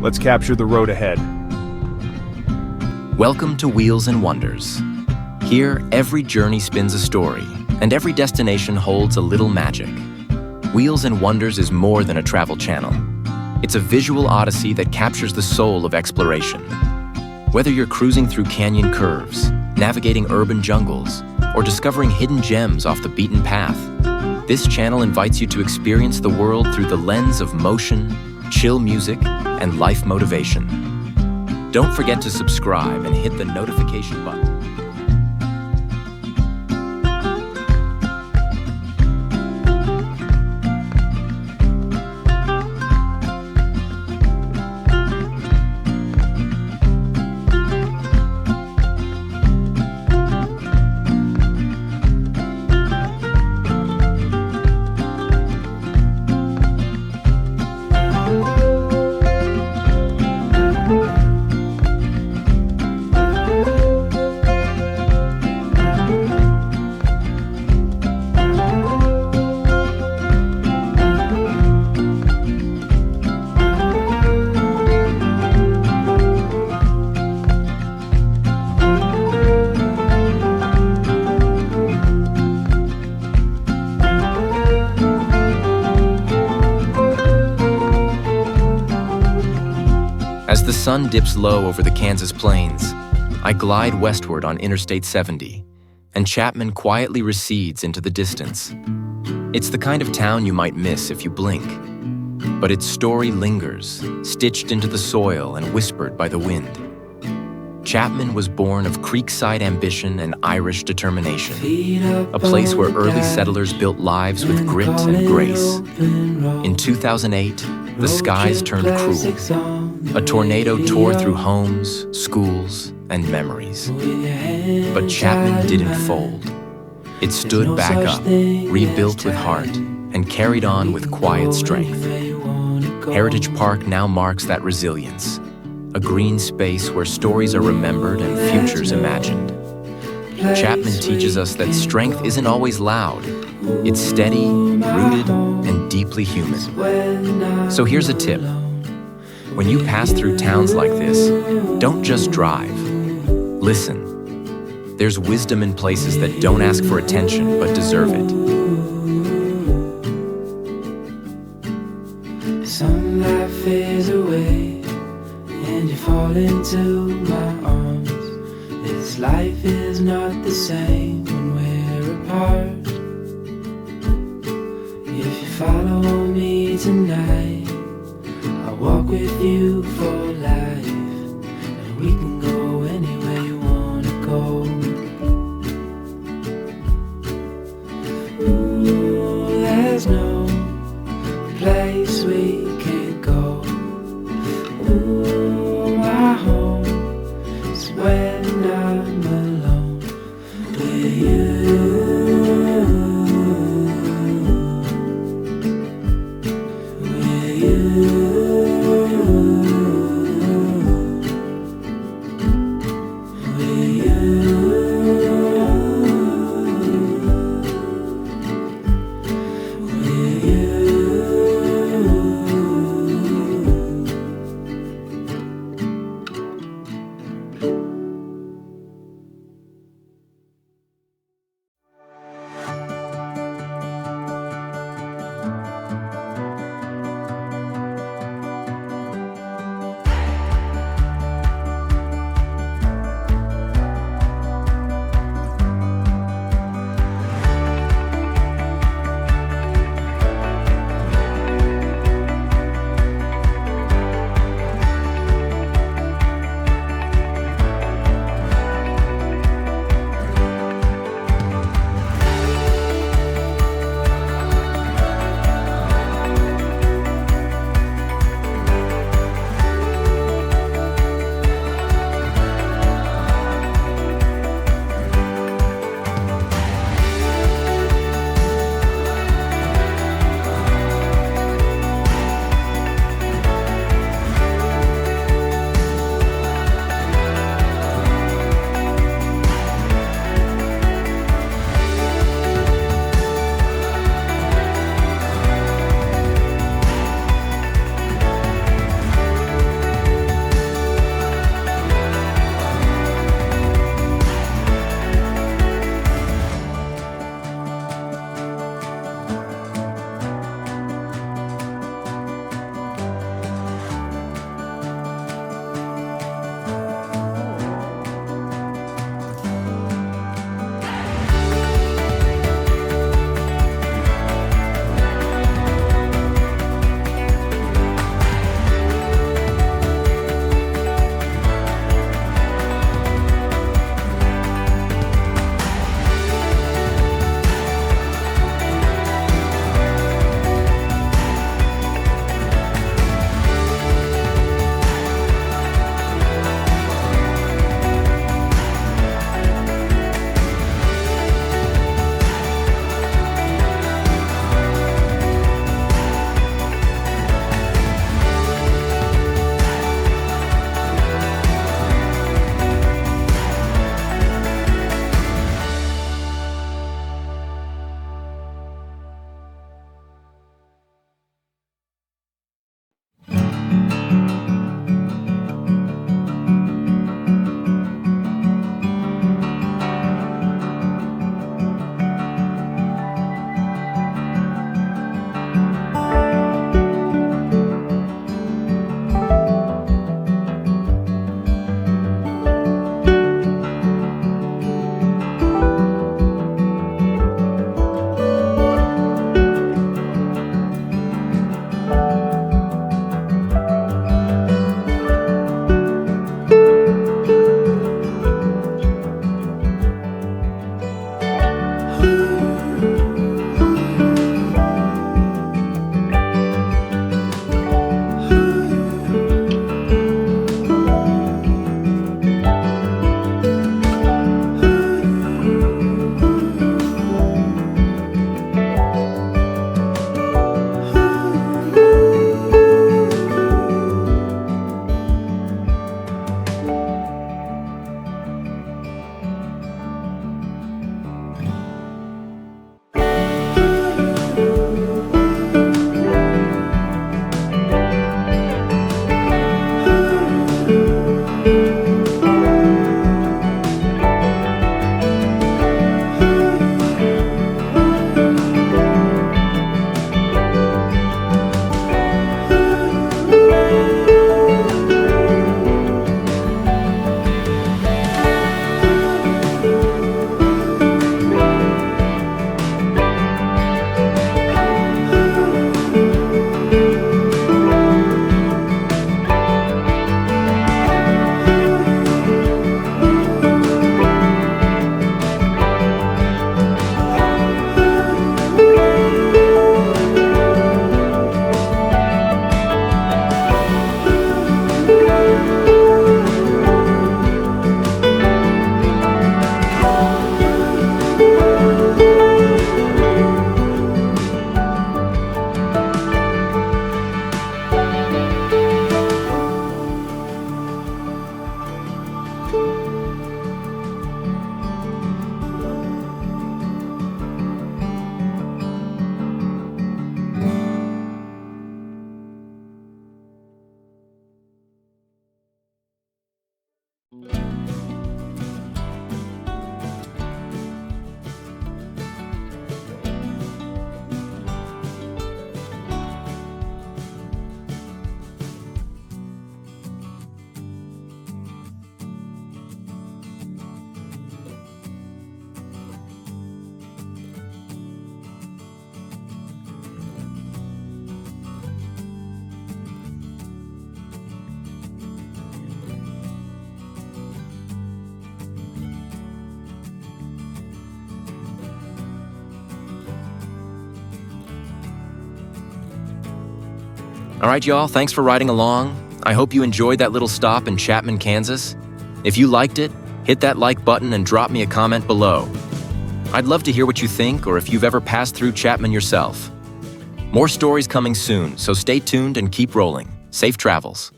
Let's capture the road ahead. Welcome to Wheels and Wonders. Here, every journey spins a story, and every destination holds a little magic. Wheels and Wonders is more than a travel channel. It's a visual odyssey that captures the soul of exploration. Whether you're cruising through canyon curves, navigating urban jungles, or discovering hidden gems off the beaten path, this channel invites you to experience the world through the lens of motion, chill music, and life motivation. Don't forget to subscribe and hit the notification button. As the sun dips low over the Kansas plains, I glide westward on Interstate 70, and Chapman quietly recedes into the distance. It's the kind of town you might miss if you blink, but its story lingers, stitched into the soil and whispered by the wind. Chapman was born of creekside ambition and Irish determination, a place where early settlers built lives with grit and grace. In 2008, the skies turned cruel. A tornado tore through homes, schools, and memories. But Chapman didn't fold. It stood back up, rebuilt with heart, and carried on with quiet strength. Heritage Park now marks that resilience, a green space where stories are remembered and futures imagined. Chapman teaches us that strength isn't always loud. It's steady, rooted, and deeply human. So here's a tip. When you pass through towns like this, don't just drive. Listen. There's wisdom in places that don't ask for attention but deserve it. Sunlight fades away and you fall into my arms. This life is not the same when we're apart. If you follow me tonight, I'll walk with you for life, and we can go anywhere you wanna go. Ooh, there's no place we can't go. Ooh, my home is when I'm alone with you. With you. All right, y'all, thanks for riding along. I hope you enjoyed that little stop in Chapman, Kansas. If you liked it, hit that like button and drop me a comment below. I'd love to hear what you think or if you've ever passed through Chapman yourself. More stories coming soon, so stay tuned and keep rolling. Safe travels.